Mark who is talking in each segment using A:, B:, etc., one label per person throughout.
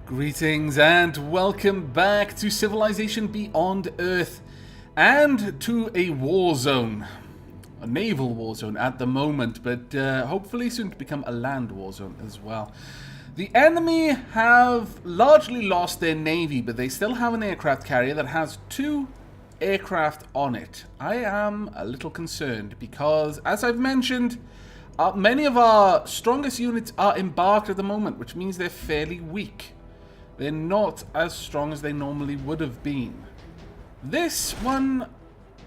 A: Greetings and welcome back to Civilization Beyond Earth and to a war zone. A naval war zone at the moment, but hopefully soon to become a land war zone as well. The enemy have largely lost their navy, but they still have an aircraft carrier that has 2 aircraft on it. I am a little concerned because, as I've mentioned, many of our strongest units are embarked at the moment, which means they're fairly weak. They're not as strong as they normally would have been. This one,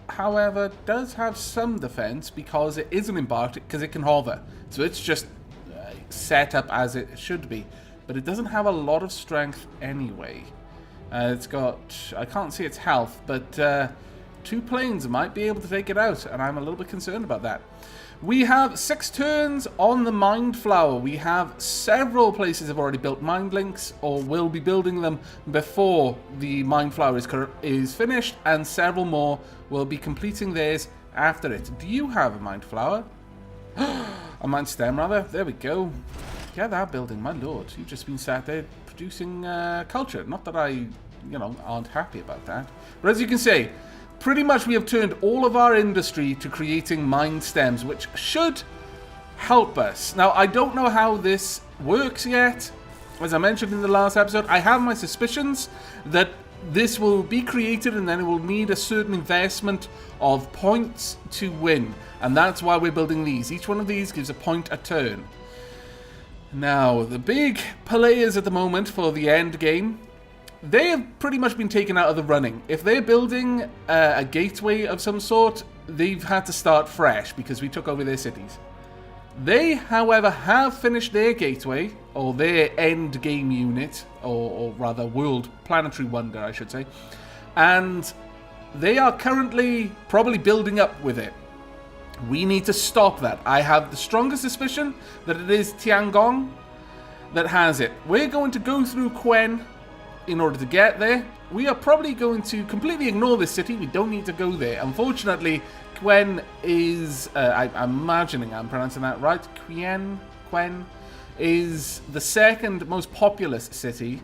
A: however, does have some defense because it isn't embarked, because it can hover. So it's just set up as it should be. But it doesn't have a lot of strength anyway. It's got, I can't see its health, but 2 planes might be able to take it out, and I'm a little bit concerned about that. We have 6 turns on the Mind Flower. We have several places have already built Mind Links, or will be building them before the Mind Flower is finished, and several more will be completing theirs after it. Do you have a Mind Flower? A Mind Stem, rather. There we go. Get that building, my lord. You've just been sat there producing culture. Not that I, aren't happy about that. But as you can see, pretty much we have turned all of our industry to creating mind stems, which should help us. Now, I don't know how this works yet. As I mentioned in the last episode, I have my suspicions that this will be created and then it will need a certain investment of points to win. And that's why we're building these. Each one of these gives a point a turn. Now, the big players at the moment for the end game, they have pretty much been taken out of the running. If they're building a gateway of some sort, they've had to start fresh because we took over their cities. They, however, have finished their gateway, or their end game unit, or rather world planetary wonder, I should say, and they are currently probably building up with it. We need to stop that. I have the strongest suspicion that it is Tiangong that has it. We're going to go through Quen in order to get there. We are probably going to completely ignore this city. We don't need to go there. Unfortunately, Quen is, I'm imagining I'm pronouncing that right. Quen is the second most populous city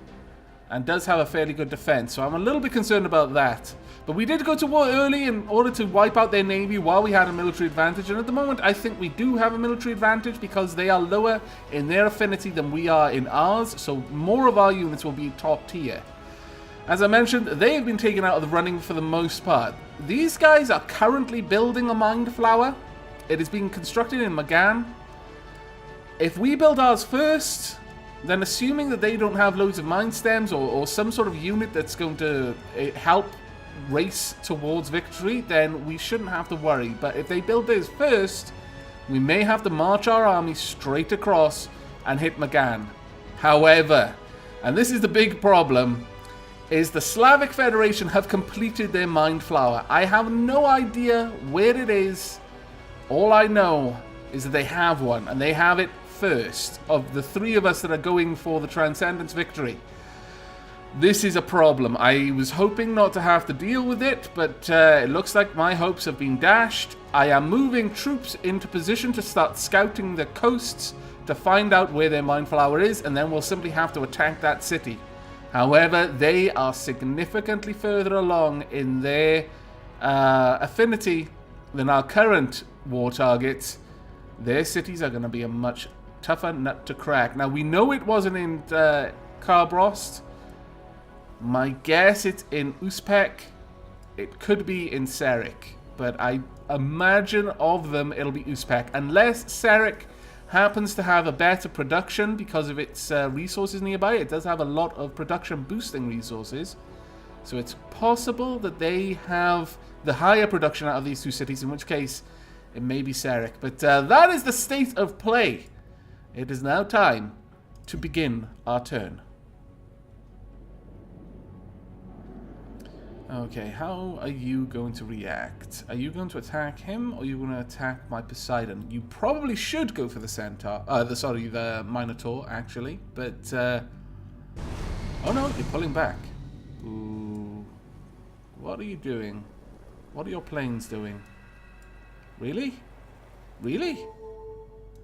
A: and does have a fairly good defense. So I'm a little bit concerned about that. But we did go to war early in order to wipe out their navy while we had a military advantage. And at the moment, I think we do have a military advantage because they are lower in their affinity than we are in ours. So more of our units will be top tier. As I mentioned, they have been taken out of the running for the most part. These guys are currently building a Mind Flower. It is being constructed in Magan. If we build ours first, then assuming that they don't have loads of Mind Stems or some sort of unit that's going to help race towards victory, then we shouldn't have to worry. But if they build theirs first, we may have to march our army straight across and hit Magan. However, and this is the big problem, is the Slavic Federation have completed their Mind Flower. I have no idea where it is. All I know is that they have one, and they have it first of the 3 of us that are going for the Transcendence victory. This is a problem. I was hoping not to have to deal with it, but it looks like my hopes have been dashed. I am moving troops into position to start scouting the coasts to find out where their Mind Flower is, and then we'll simply have to attack that city. However, they are significantly further along in their affinity than our current war targets. Their cities are going to be a much tougher nut to crack. Now, we know it wasn't in Karbrost. My guess it's in Uzbek. It could be in Serik, but I imagine of them it'll be Uzbek. Unless Serik happens to have a better production because of its resources nearby. It does have a lot of production boosting resources. So it's possible that they have the higher production out of these 2 cities, in which case it may be Serik. But that is the state of play. It is now time to begin our turn. Okay, how are you going to react? Are you going to attack him, or are you going to attack my Poseidon? You probably should go for the Centaur. The Minotaur, actually. But, oh no, you're pulling back. Ooh. What are you doing? What are your planes doing? Really? Really?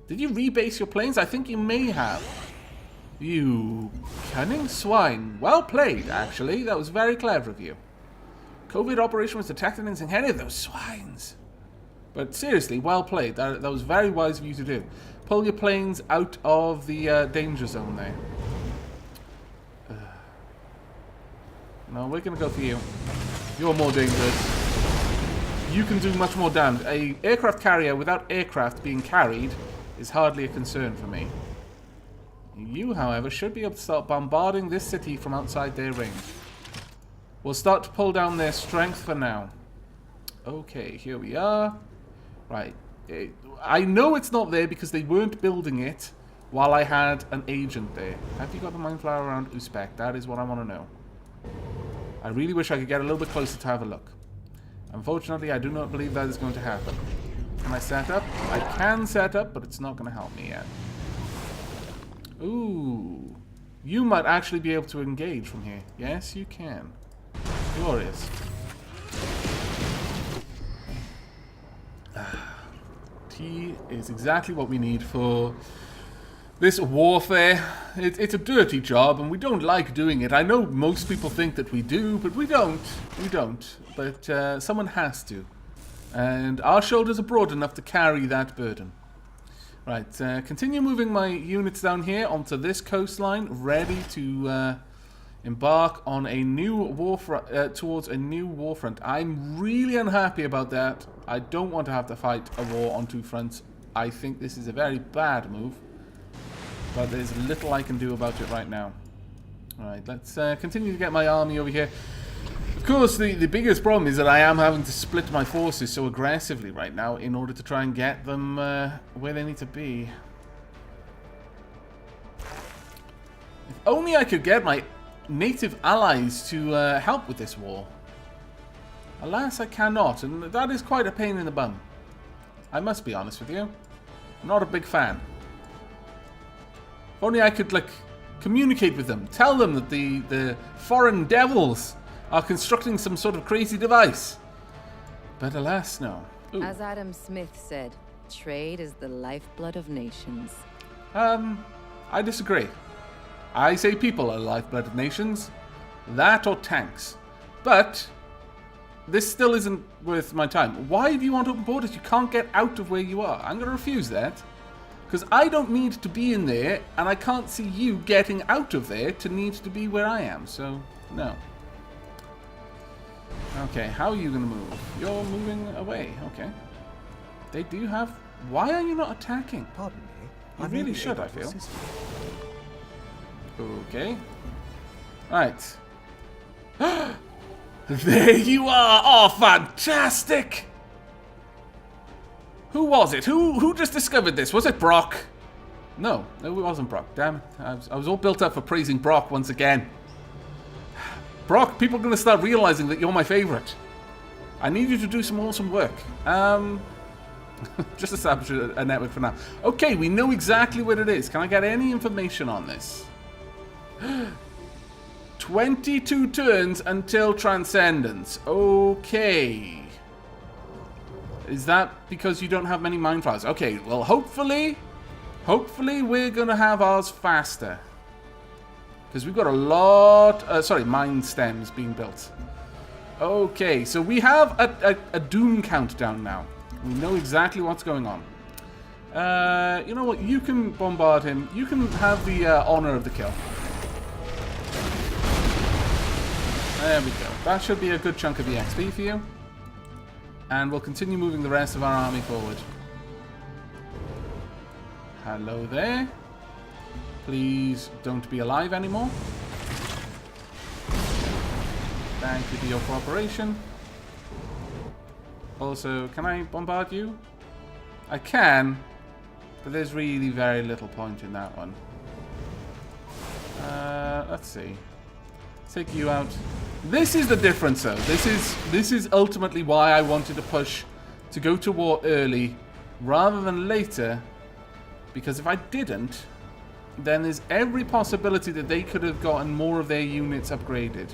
A: Did you rebase your planes? I think you may have. You cunning swine. Well played, actually. That was very clever of you. Covert operation was detected in any of those swines. But seriously, well played. That was very wise of you to do. Pull your planes out of the danger zone there. No, we're going to go for you. You're more dangerous. You can do much more damage. A aircraft carrier without aircraft being carried is hardly a concern for me. You, however, should be able to start bombarding this city from outside their range. We'll start to pull down their strength for now. Okay, here we are. Right. I know it's not there because they weren't building it while I had an agent there. Have you got the mine flower around Uzbek? That is what I want to know. I really wish I could get a little bit closer to have a look. Unfortunately, I do not believe that is going to happen. Can I set up? I can set up, but it's not going to help me yet. Ooh. You might actually be able to engage from here. Yes, you can. Glorious. Tea is exactly what we need for this warfare. It's a dirty job, and we don't like doing it. I know most people think that we do, but we don't. We don't. But someone has to. And our shoulders are broad enough to carry that burden. Right, continue moving my units down here onto this coastline, ready to embark on a new warfront, towards a new warfront. I'm really unhappy about that. I don't want to have to fight a war on two fronts. I think this is a very bad move, but there's little I can do about it right now. Alright, let's continue to get my army over here. Of course, the biggest problem is that I am having to split my forces so aggressively right now in order to try and get them where they need to be. If only I could get my native allies to help with this war. Alas, I cannot, and that is quite a pain in the bum. I must be honest with you. I'm not a big fan. If only I could, like, communicate with them. Tell them that the foreign devils are constructing some sort of crazy device. But alas, no. Ooh.
B: As Adam Smith said, trade is the lifeblood of nations.
A: I disagree. I say people are the lifeblood of nations. That or tanks. But this still isn't worth my time. Why do you want open borders? You can't get out of where you are. I'm going to refuse that. Because I don't need to be in there, and I can't see you getting out of there to need to be where I am. So, no. Okay, how are you going to move? You're moving away. Okay. They do have... Why are you not attacking?
C: Pardon me.
A: You really should, I feel. Okay. Right. There you are! Oh, fantastic! Who was it? Who just discovered this? Was it Brock? No, it wasn't Brock. Damn it. I was all built up for praising Brock once again. Brock, people are going to start realizing that you're my favorite. I need you to do some awesome work. Just establish a network for now. Okay, we know exactly what it is. Can I get any information on this? 22 turns until Transcendence. Okay. Is that because you don't have many mine flowers? Okay, well, hopefully we're going to have ours faster. Because we've got a lot... mine stems being built. Okay, so we have a doom countdown now. We know exactly what's going on. You know what? You can bombard him. You can have the honor of the kill. There we go. That should be a good chunk of the XP for you. And we'll continue moving the rest of our army forward. Hello there. Please don't be alive anymore. Thank you for your cooperation. Also, can I bombard you? I can, but there's really very little point in that one. Let's see. Take you out. This is the difference, though. This is ultimately why I wanted to push to go to war early rather than later. Because if I didn't, then there's every possibility that they could have gotten more of their units upgraded.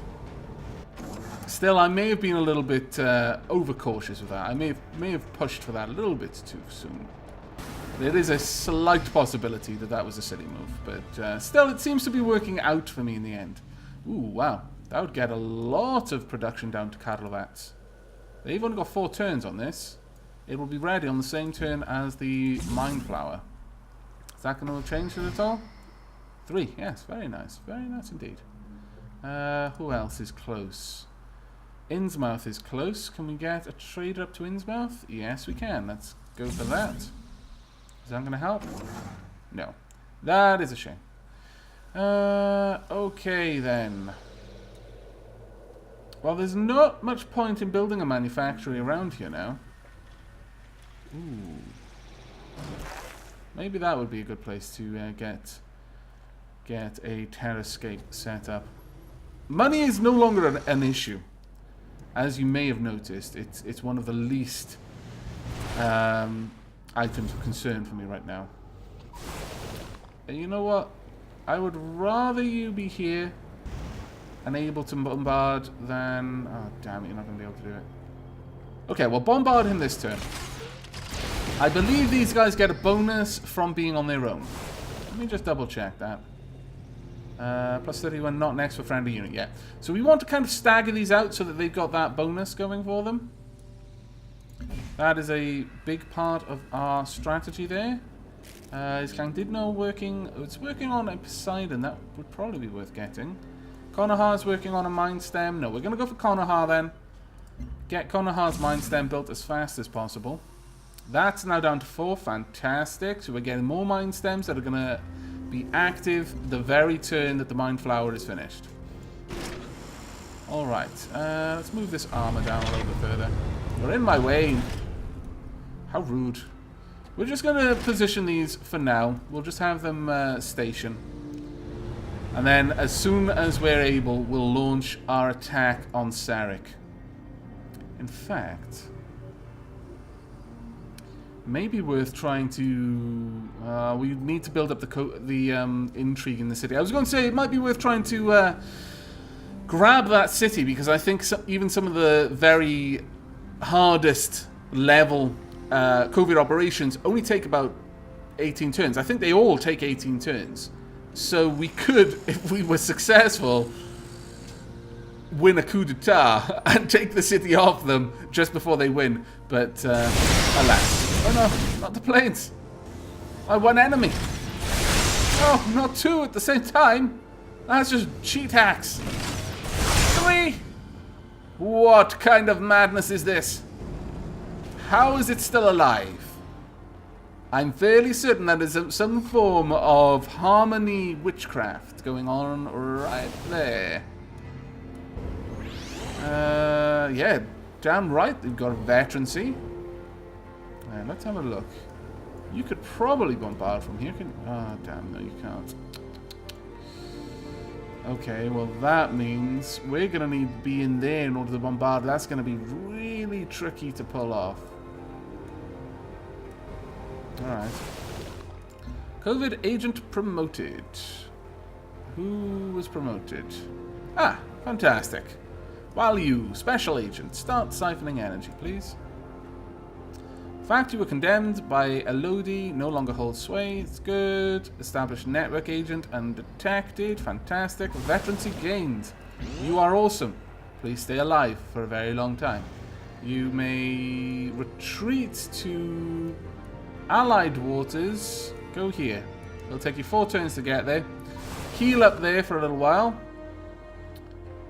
A: Still, I may have been a little bit overcautious with that. I may have pushed for that a little bit too soon. There is a slight possibility that that was a silly move, but still, it seems to be working out for me in the end. Ooh, wow. That would get a lot of production down to Karlovats. They've only got 4 turns on this. It will be ready on the same turn as the Mind Flower. Is that going to change it at all? 3, yes, very nice. Very nice indeed. Who else is close? Innsmouth is close. Can we get a trader up to Innsmouth? Yes, we can. Let's go for that. Is that going to help? No. That is a shame. Okay then. Well, there's not much point in building a manufactory around here now. Ooh. Maybe that would be a good place to get a terrascape set up. Money is no longer an issue. As you may have noticed, it's one of the least items of concern for me right now. And you know what? I would rather you be here and able to bombard than... Oh, damn it, you're not going to be able to do it. Okay, well, bombard him this turn. I believe these guys get a bonus from being on their own. Let me just double check that. Plus 31, not next for friendly unit yet. So we want to kind of stagger these out so that they've got that bonus going for them. That is a big part of our strategy there. Is Candidno working? It's working on a Poseidon. That would probably be worth getting. Konohar's working on a Mind Stem. No, we're going to go for Konohar then. Get Konohar's Mind Stem built as fast as possible. That's now down to 4. Fantastic. So we're getting more Mind Stems that are going to be active the very turn that the Mind Flower is finished. Alright. Let's move this armor down a little bit further. You're in my way. How rude. We're just going to position these for now. We'll just have them station. And then as soon as we're able, we'll launch our attack on Sarek. In fact... maybe worth trying to... we need to build up the intrigue in the city. I was going to say it might be worth trying to grab that city, because I think even some of the very hardest level covert operations only take about 18 turns. I think they all take 18 turns. So we could, if we were successful, win a coup d'etat and take the city off them just before they win. But alas. Oh no, not the planes. My one enemy. Oh, not 2 at the same time. That's just cheat hacks. 3. What kind of madness is this? How is it still alive? I'm fairly certain that there's some form of harmony witchcraft going on right there. Yeah, damn right they've got a veterancy. Let's have a look. You could probably bombard from here. Oh, damn, no, you can't. Okay, well, that means we're going to need to be in there in order to bombard. That's going to be really tricky to pull off. Alright. COVID agent promoted. Who was promoted? Ah, fantastic. While you, special agent, start siphoning energy, please. Fact you were condemned by Elodie, no longer holds sway. It's good. Established network agent undetected. Fantastic. Veterancy gained. You are awesome. Please stay alive for a very long time. You may retreat to Allied waters. Go here. It'll take you 4 turns to get there. Heal up there for a little while.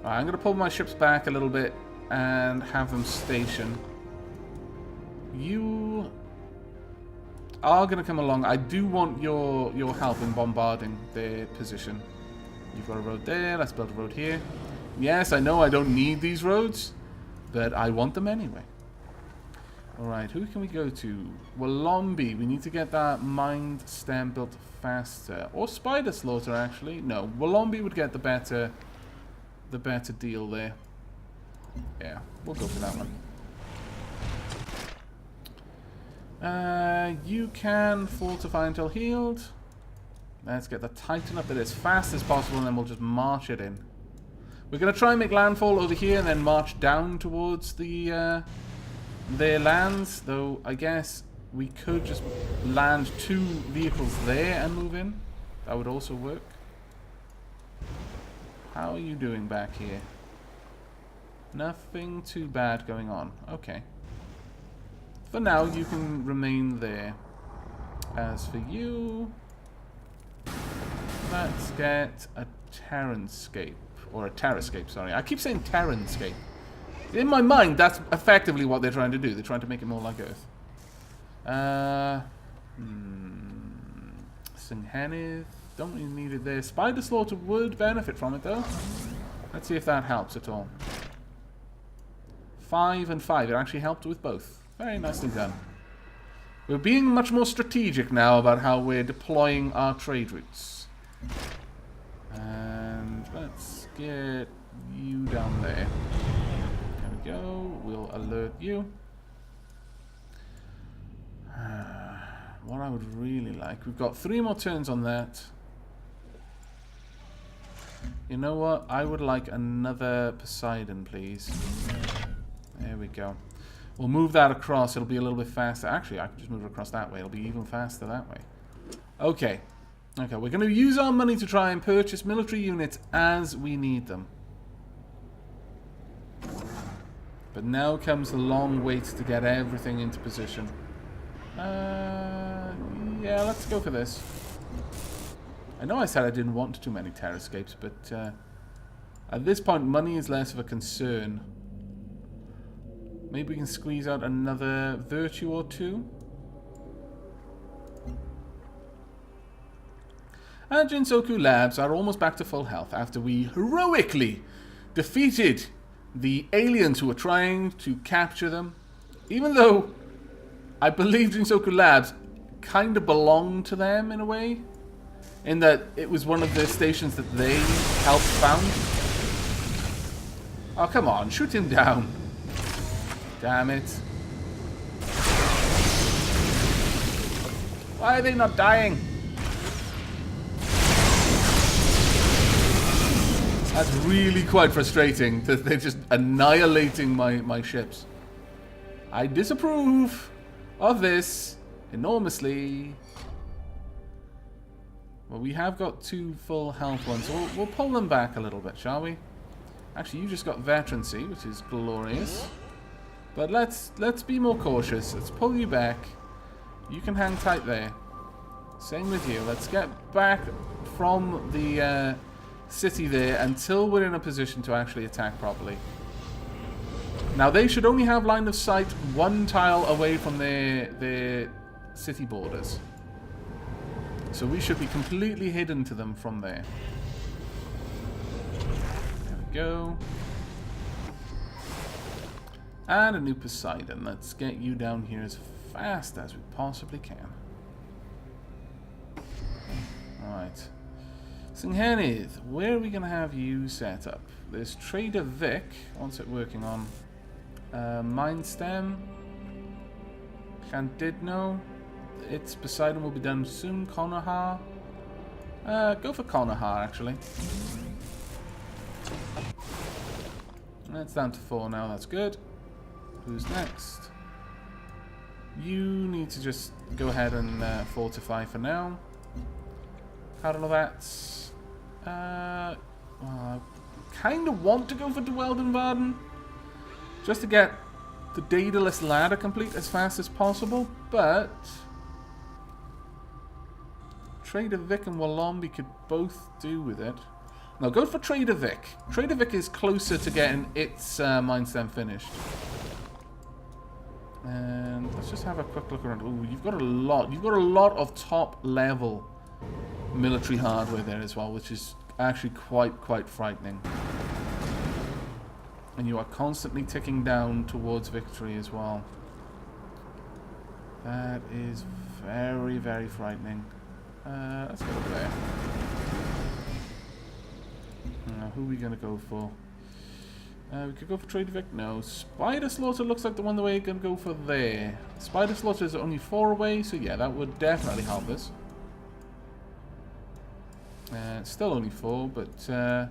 A: Alright, I'm going to pull my ships back a little bit and have them station. You are going to come along. I do want your help in bombarding their position. You've got a road there. Let's build a road here. Yes, I know I don't need these roads, but I want them anyway. Alright, who can we go to? Wolombi. We need to get that Mind Stem built faster. Or Spider Slaughter, actually. No, Wolombi would get the better deal there. Yeah, we'll go for that one. You can fortify until healed. Let's get the Titan up there as fast as possible, and then we'll just march it in. We're going to try and make landfall over here and then march down towards the their lands, though I guess we could just land 2 vehicles there and move in. That would also work. How are you doing back here? Nothing too bad going on. Okay. For now, you can remain there. As for you, let's get a Terranscape. Or a Terrascape, sorry. I keep saying Terranscape. In my mind, that's effectively what they're trying to do. They're trying to make it more like Earth. Singhenith. Don't really need it there. Spider Slaughter would benefit from it, though. Let's see if that helps at all. 5 and 5. It actually helped with both. Very nicely done. We're being much more strategic now about how we're deploying our trade routes. And let's get you down there. There we go. We'll alert you. What I would really like... We've got 3 more turns on that. You know what? I would like another Poseidon, please. There we go. We'll move that across. It'll be a little bit faster. Actually, I can just move it across that way. It'll be even faster that way. Okay. Okay, we're going to use our money to try and purchase military units as we need them. But now comes the long wait to get everything into position. Yeah, let's go for this. I know I said I didn't want too many Terrascapes, but at this point, money is less of a concern. Maybe we can squeeze out another virtue or 2. And Jinsoku Labs are almost back to full health after we heroically defeated the aliens who were trying to capture them. Even though I believe Jinsoku Labs kind of belonged to them in a way. In that it was one of the stations that they helped found. Oh, come on. Shoot him down. Damn it. Why are they not dying? That's really quite frustrating that they're just annihilating my ships. I disapprove of this enormously. Well, we have got 2 full health ones, so we'll pull them back a little bit, shall we? Actually, you just got veterancy, which is glorious. But let's be more cautious. Let's pull you back. You can hang tight there. Same with you. Let's get back from the city there until we're in a position to actually attack properly. Now, they should only have line of sight 1 tile away from their city borders. So we should be completely hidden to them from there. There we go. And a new Poseidon. Let's get you down here as fast as we possibly can. Alright. Singhenith, where are we going to have you set up? There's Trader Vic. What's it working on? Mind Stem. Candidno. Its Poseidon will be done soon. Konoha. Go for Konoha, actually. That's down to 4 now. That's good. Who's next? You need to just go ahead and fortify for now. How do I know that? Well, I kind of want to go for Dweldenvarden. Just to get the Daedalus ladder complete as fast as possible, but Trader Vic and Walombi could both do with it. No, go for Trader Vic. Trader Vic is closer to getting its Mind Stem finished. And let's just have a quick look around. Ooh, you've got a lot. You've got a lot of top level military hardware there as well, which is actually quite frightening. And you are constantly ticking down towards victory as well. That is very frightening. Let's go over there. Who are we going to go for? We could go for Trader Vic. No. Spider Slaughter looks like the one that we're going to go for there. Spider Slaughter is only 4 away, so yeah, that would definitely help us. It's still only 4, but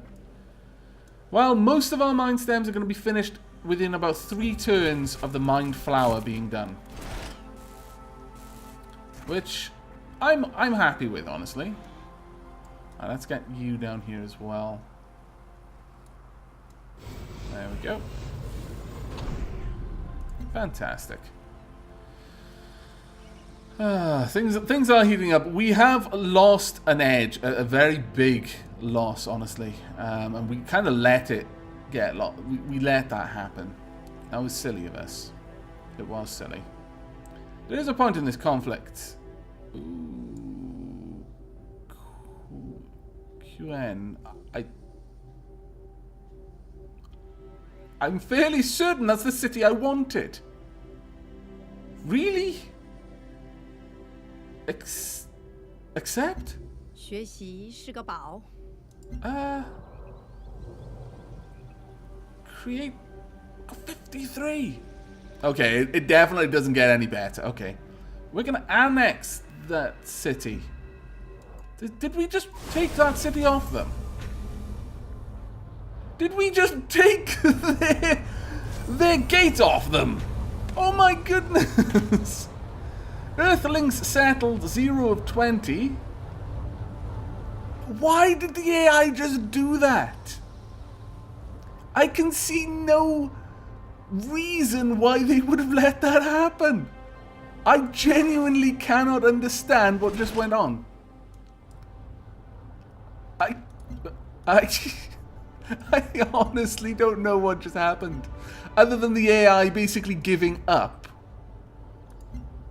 A: well, most of our Mind Stems are going to be finished within about 3 turns of the Mind Flower being done. which I'm happy with, honestly. Alright, let's get you down here as well. There we go. Fantastic. Things are heating up. We have lost an edge, a very big loss, honestly, and we kind of let it get lost. We let that happen. That was silly of us. It was silly. There is a point in this conflict. Ooh. QN. I'm fairly certain that's the city I wanted. Really? Accept?
C: 学习是个宝。
A: Create 53. Okay, it definitely doesn't get any better. Okay. We're gonna annex that city. Did we just take that city off them? Did we just take their gate off them? Oh my goodness. Earthlings settled 0 of 20. Why did the AI just do that? I can see no reason why they would have let that happen. I genuinely cannot understand what just went on. I honestly don't know what just happened. Other than the AI basically giving up.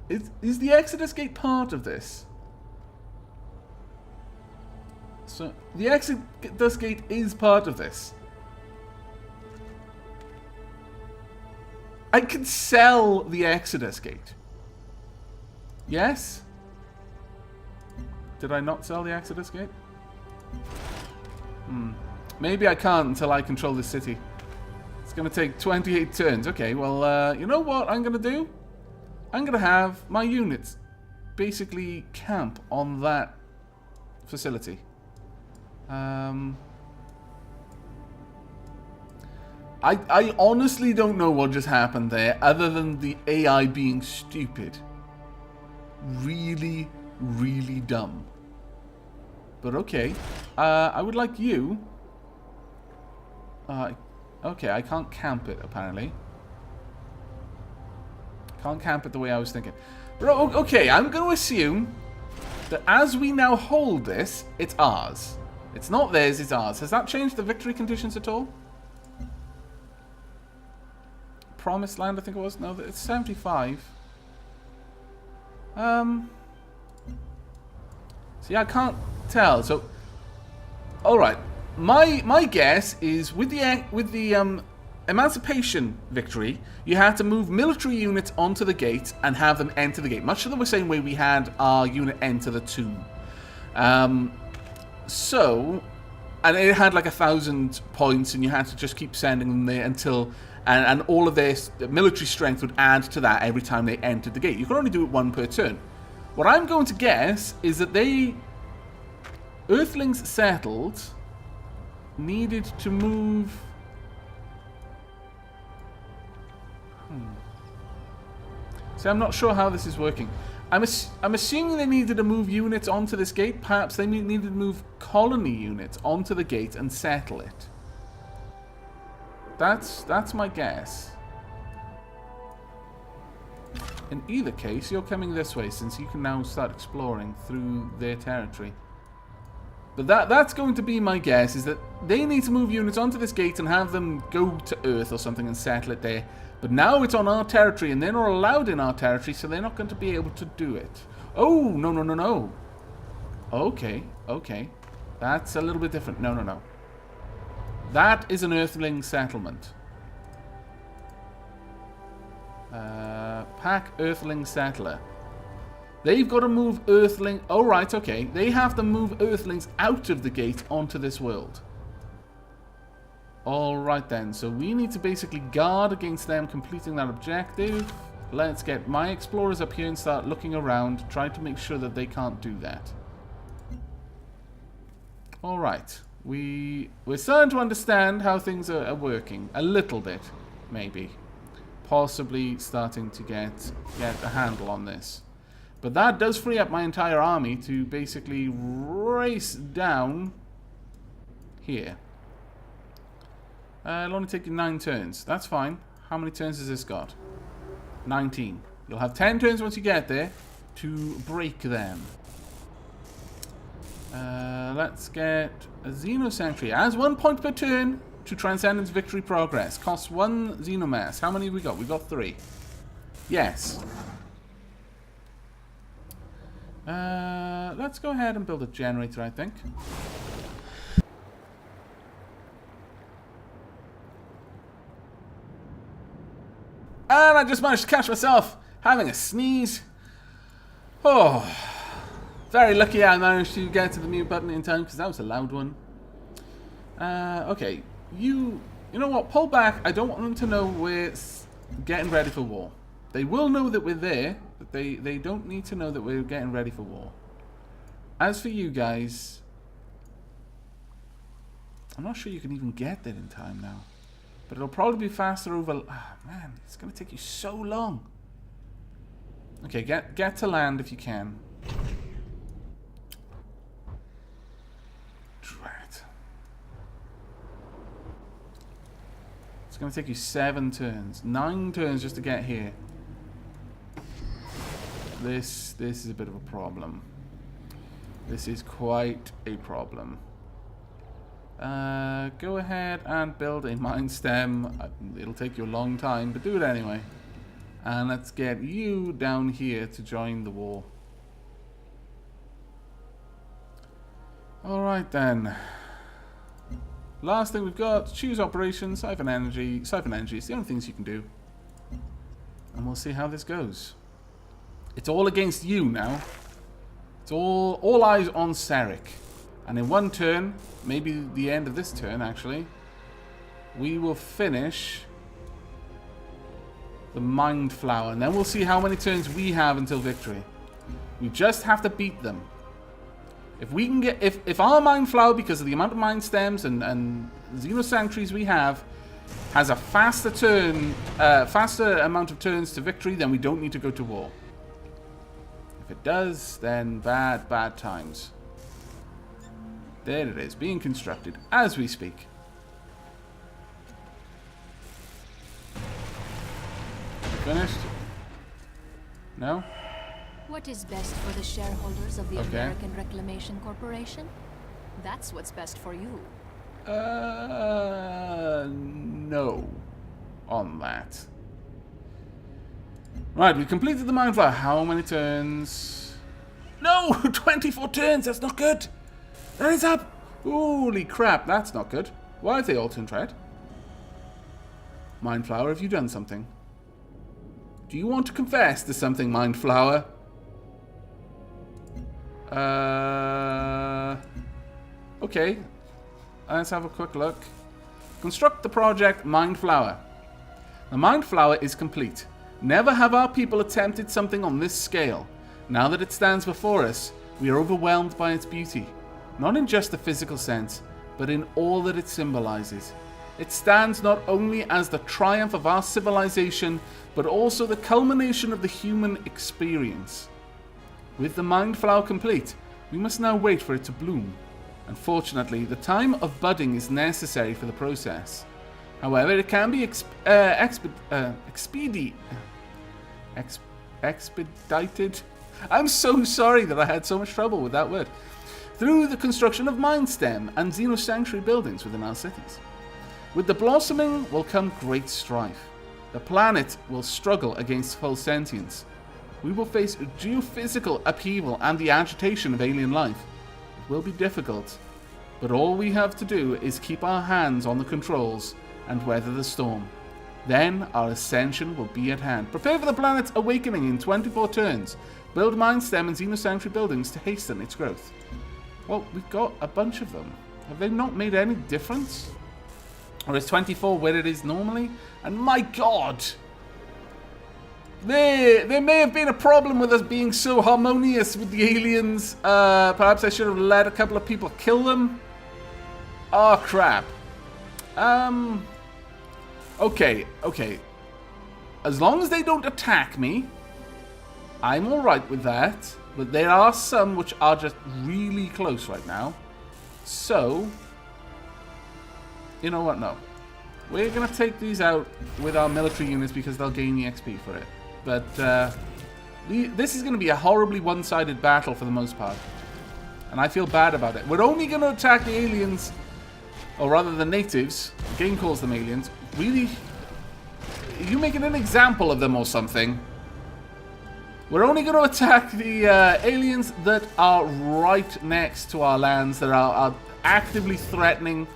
A: Is the Exodus Gate part of this? So, the Exodus Gate is part of this. I could sell the Exodus Gate. Yes? Did I not sell the Exodus Gate? Maybe I can't until I control this city. It's going to take 28 turns. Okay, well, you know what I'm going to do? I'm going to have my units basically camp on that facility. I honestly don't know what just happened there, other than the AI being stupid. Really, really dumb. But okay. I would like you... okay, I can't camp it, apparently. Can't camp it the way I was thinking. But okay, I'm going to assume that as we now hold this, it's ours. It's not theirs, it's ours. Has that changed the victory conditions at all? Promised land, I think it was. No, it's 75. See, I can't tell. So, all right. My guess is with the Emancipation victory, you had to move military units onto the gate and have them enter the gate, much the same way we had our unit enter the tomb. So, and it had like 1,000 points, and you had to just keep sending them there until. And all of their military strength would add to that every time they entered the gate. You can only do it one per turn. What I'm going to guess is that Earthlings settled needed to move... See, I'm not sure how this is working. I'm assuming they needed to move units onto this gate. Perhaps they needed to move colony units onto the gate and settle it. That's my guess. In either case, you're coming this way, since you can now start exploring through their territory. But that's going to be my guess, is that they need to move units onto this gate and have them go to Earth or something and settle it there. But now it's on our territory, and they're not allowed in our territory, so they're not going to be able to do it. Oh, no. Okay. That's a little bit different. No. That is an Earthling settlement. Pack Earthling settler. They've got to move Earthling... Oh, right, okay. They have to move Earthlings out of the gate onto this world. Alright then, so we need to basically guard against them completing that objective. Let's get my explorers up here and start looking around, trying to make sure that they can't do that. Alright. We're starting to understand how things are working. A little bit, maybe. Possibly starting to get a handle on this. But that does free up my entire army to basically race down here. It'll only take you 9 turns. That's fine. How many turns has this got? 19. You'll have 10 turns once you get there to break them. Let's get a Xeno Sanctuary. As 1 point per turn to Transcendence Victory Progress. Costs 1 Xenomass. How many have we got? We've got 3. Yes. Let's go ahead and build a generator, I think. And I just managed to catch myself having a sneeze. Oh, very lucky I managed to get to the mute button in time because that was a loud one. Okay, you know what? Pull back. I don't want them to know we're getting ready for war. They will know that we're there, but they don't need to know that we're getting ready for war. As for you guys, I'm not sure you can even get there in time now. But it'll probably be faster over... Ah, man, it's going to take you so long. Okay, get to land if you can. Drat. It's going to take you 7 turns. 9 turns just to get here. This is a bit of a problem. This is quite a problem. Go ahead and build a mine stem. It'll take you a long time, but do it anyway. And let's get you down here to join the war. Alright then. Last thing we've got, choose operations, siphon energy. Siphon energy is the only things you can do. And we'll see how this goes. It's all against you now. It's all eyes on Sarek. And in 1 turn, maybe the end of this turn actually, we will finish the Mind Flower. And then we'll see how many turns we have until victory. We just have to beat them. If we can get, if our Mind Flower, because of the amount of Mind Stems and Xeno Sanctuaries we have, has a faster amount of turns to victory, then we don't need to go to war. If it does, then bad times. There it is, being constructed as we speak. Finished? No?
D: What is best for the shareholders of the American Reclamation Corporation? That's what's best for you.
A: No. On that. Right, we completed the mine flower. How many turns? No! 24 turns! That's not good! That is up! Holy crap, that's not good. Why have they all turned red? Mind Flower, have you done something? Do you want to confess to something, Mind Flower? Okay. Let's have a quick look. Construct the project Mind Flower. The Mind Flower is complete. Never have our people attempted something on this scale. Now that it stands before us, we are overwhelmed by its beauty. Not in just the physical sense, but in all that it symbolizes. It stands not only as the triumph of our civilization, but also the culmination of the human experience. With the Mind Flower complete, we must now wait for it to bloom. Unfortunately, the time of budding is necessary for the process. However, it can be expedited. I'm so sorry that I had so much trouble with that word. Through the construction of Mind Stem and Xeno Sanctuary buildings within our cities. With the blossoming will come great strife. The planet will struggle against full sentience. We will face geophysical upheaval and the agitation of alien life. It will be difficult, but all we have to do is keep our hands on the controls and weather the storm. Then our ascension will be at hand. Prepare for the planet's awakening in 24 turns. Build Mind Stem and Xeno Sanctuary buildings to hasten its growth. Well, we've got a bunch of them. Have they not made any difference? Or is 24 where it is normally? And my god! There may have been a problem with us being so harmonious with the aliens. Perhaps I should have let a couple of people kill them. Oh, crap. Okay. As long as they don't attack me, I'm alright with that. But there are some which are just really close right now. So, you know what? No. We're going to take these out with our military units because they'll gain the XP for it. But this is going to be a horribly one-sided battle for the most part. And I feel bad about it. We're only going to attack the aliens, or rather the natives. The game calls them aliens. Really? Are you making an example of them or something? We're only going to attack the aliens that are right next to our lands, that are actively threatening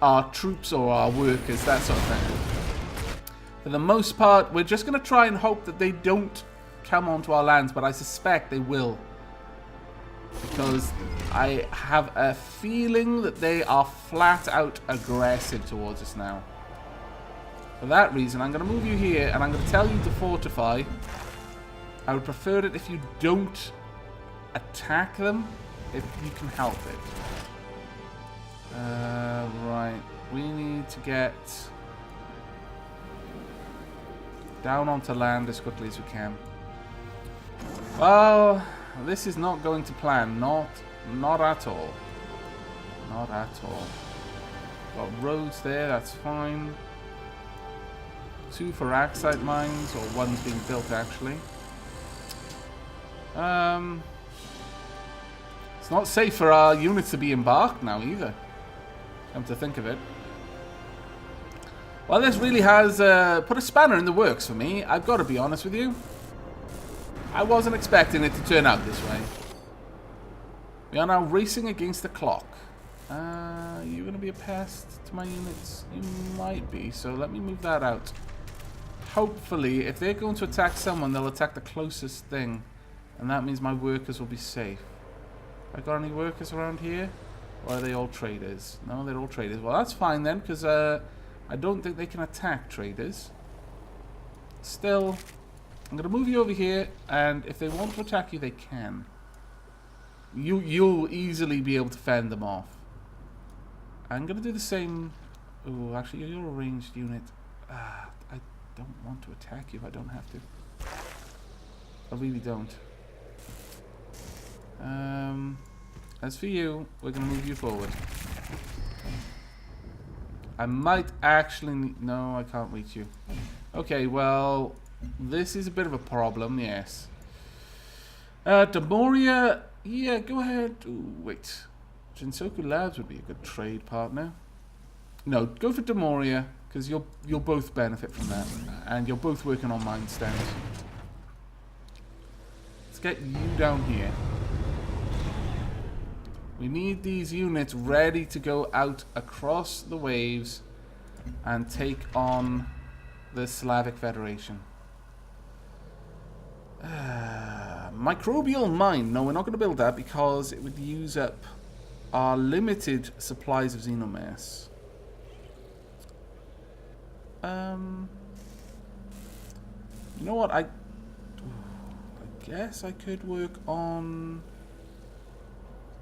A: our troops or our workers, that sort of thing. For the most part, we're just going to try and hope that they don't come onto our lands, but I suspect they will. Because I have a feeling that they are flat out aggressive towards us now. For that reason, I'm going to move you here, and I'm going to tell you to fortify. I would prefer it if you don't attack them, if you can help it. Right. We need to get down onto land as quickly as we can. Well, this is not going to plan. Not at all. Not at all. Got roads there, that's fine. 2 for Axite mines, or 1's being built actually. It's not safe for our units to be embarked now either. Come to think of it. Well, this really has put a spanner in the works for me. I've got to be honest with you. I wasn't expecting it to turn out this way. We are now racing against the clock. You're going to be a pest to my units? You might be, so let me move that out. Hopefully, if they're going to attack someone, they'll attack the closest thing. And that means my workers will be safe. Have I got any workers around here? Or are they all traders? No, they're all traders. Well, that's fine then, because I don't think they can attack traders. Still, I'm going to move you over here, and if they want to attack you, they can. You'll easily be able to fend them off. I'm going to do the same. Oh, actually, you're a ranged unit. I don't want to attack you if I don't have to. I really don't. As for you, we're going to move you forward. I might actually need... No, I can't reach you. Okay, well, this is a bit of a problem, yes. Demoria, yeah, go ahead. Ooh, wait. Jinsoku Labs would be a good trade partner. No, go for Demoria, because you'll both benefit from that. And you're both working on mine stands. Let's get you down here. We need these units ready to go out across the waves and take on the Slavic Federation. Microbial mine. No, we're not going to build that because it would use up our limited supplies of xenomass. You know what? I guess I could work on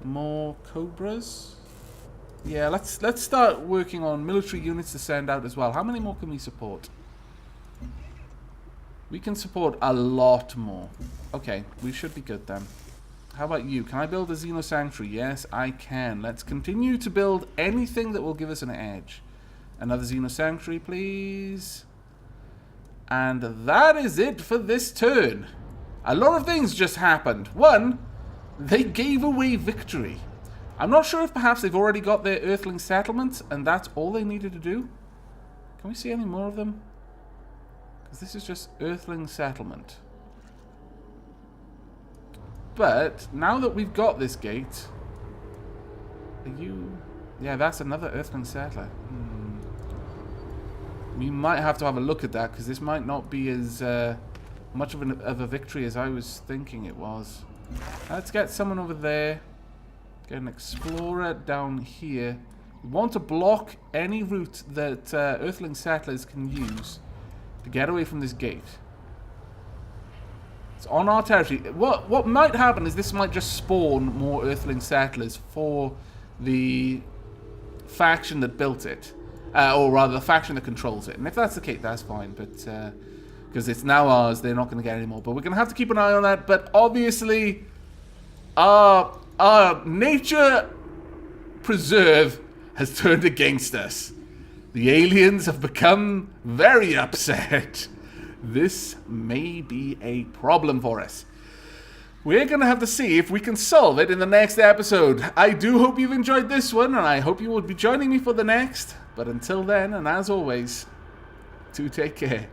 A: more Cobras. Yeah, let's start working on military units to send out as well. How many more can we support? We can support a lot more. Okay, we should be good then. How about you? Can I build a Xeno Sanctuary? Yes, I can. Let's continue to build anything that will give us an edge. Another Xeno Sanctuary, please. And that is it for this turn. A lot of things just happened. One, they gave away victory. I'm not sure if perhaps they've already got their Earthling settlements and that's all they needed to do. Can we see any more of them? Because this is just Earthling settlement. But now that we've got this gate, are you... Yeah, that's another Earthling settler. We might have to have a look at that because this might not be as much of a victory as I was thinking it was. Let's get someone over there. Get an explorer down here. We want to block any route that Earthling settlers can use to get away from this gate. It's on our territory. What might happen is this might just spawn more Earthling settlers for the faction that built it. Or rather, the faction that controls it. And if that's the case, that's fine. But because it's now ours. They're not going to get any more. But we're going to have to keep an eye on that. But obviously, our nature preserve has turned against us. The aliens have become very upset. This may be a problem for us. We're going to have to see if we can solve it in the next episode. I do hope you've enjoyed this one, and I hope you will be joining me for the next. But until then, and as always, do take care.